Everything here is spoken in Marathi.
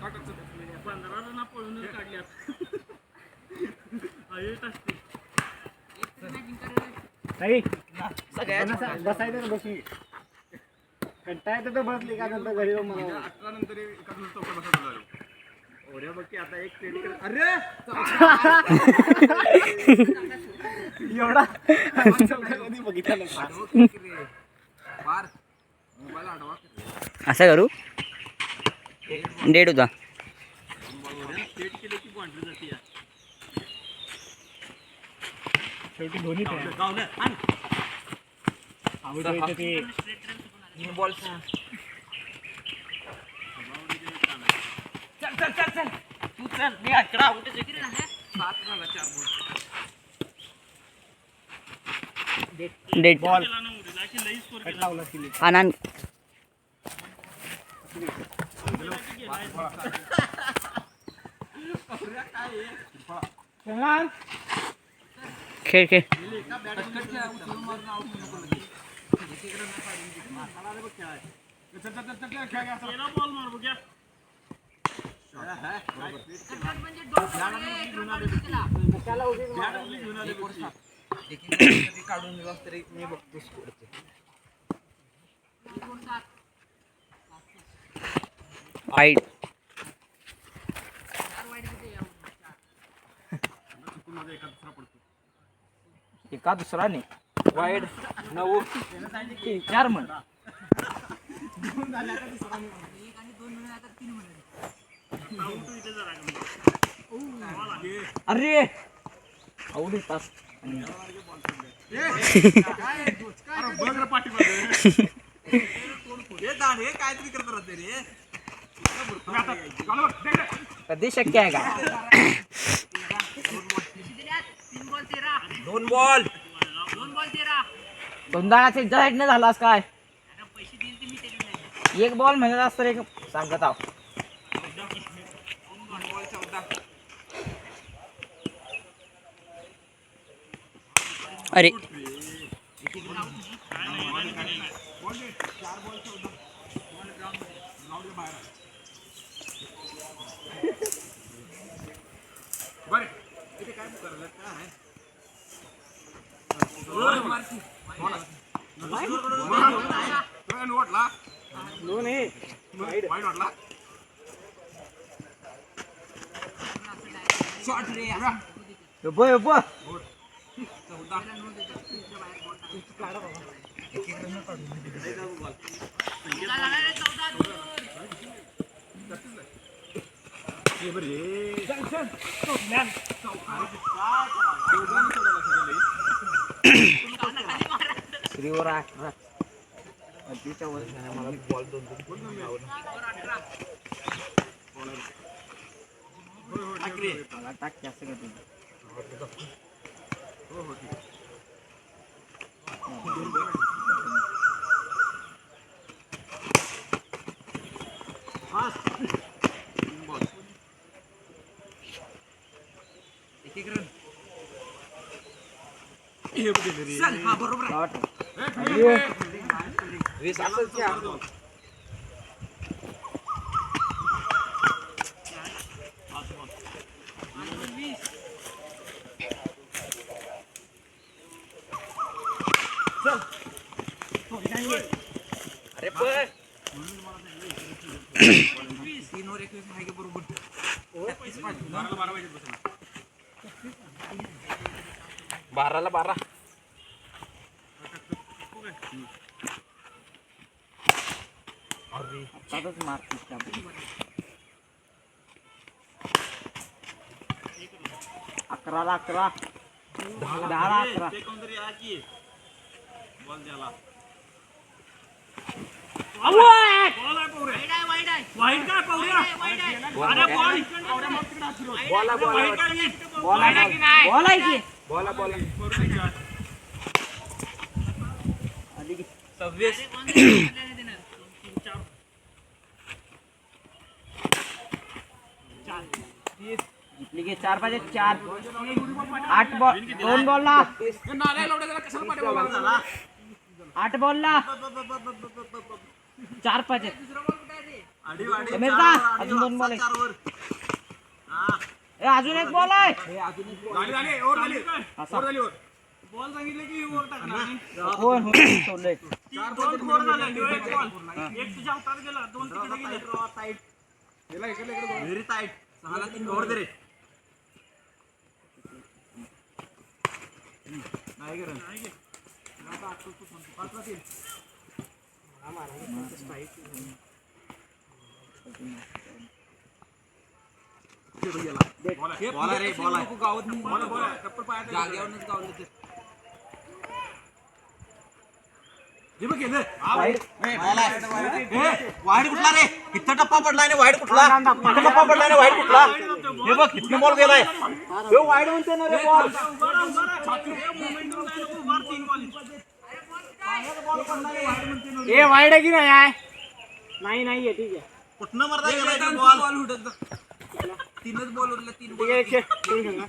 15 रन पळूनच काढल्यात. बसायचं बशी कंटाळ्यात तर बसली का नंतर घरी मला 18 नंतर एका चौका बसवला ओऱ्या बघ आता एक ट्रेड अरे एवढा कधी बघितला असं करू डेट होता स्टेट केले की बाउंड्री जाते या शेवटी दोन्ही बॉल चल तू चल मी अकरा आउट आहे 7 झाला 4 बॉल डेट बॉल आनंद खेळ खेळ बॉल मार बघ्या काढून तरी मी बघतो वाईट एका दुसरा नाही वाईट 9 4 म्हण अरे आवडी तास कधी शक्य आहे का 2 बॉल 2 दाण्याचे जॉईंट नाही झालास काय एक बॉल म्हणत असत एक सांगत आहो अरे श्रीवर 18 अगदीच्या वर मला बॉल 2 टाक असं का बरोबर अरे पण 3 वर 21 आहे बरोबर 12 ला 12 अरे आताच मारतीस का 11 ला 11 10 ला 11 कोणतरी आ की बॉल द्याला बॉल आहे पावऱ्या वाईट काय पावऱ्या अरे बॉल बॉल आहे की बॉल आली की 26 जिंकली की 4 पाहिजे 4 8 बॉल 2 बॉलला 8 बॉलला 4-5 आहेत. आडी वाडी समीर चार दा, वर, अजून 2 बॉल आहेत. चार वर. हा. अजून एक बॉल आहे. झाली ओव्हर झाली असा. ओव्हर झाली ओव्हर बॉल सांगितलं की ओव्हर टाकणार. होय सोडलंय. 2 फोर झाले. एक बॉल. एक तुझ्या हातात गेला, 2 तिकडे गेले. टाईट. गेला इकडे व्हेरी टाईट. 6ला 3 ओव्हर दे रे. नाही करत. बॉल रे बॉल आहे. जाग्यावरच गावलं ते. हे बघ गेलं. वाईड कुठला रे? इथं टप्पा पडलाय ना वाईड कुठला? इथं टप्पा पडलाय ना वाईड कुठला? हे बघ इथनं बॉल गेलाय. हे वाईड म्हणते ना रे बॉल. ए वाईड आहे की नाही आहे? नाही नाहीये ठीक आहे कुठनं मरता गेलाय तो बॉल? 3च बॉल उरले 3 ठीक आहे, खेळ. खेळू शकता.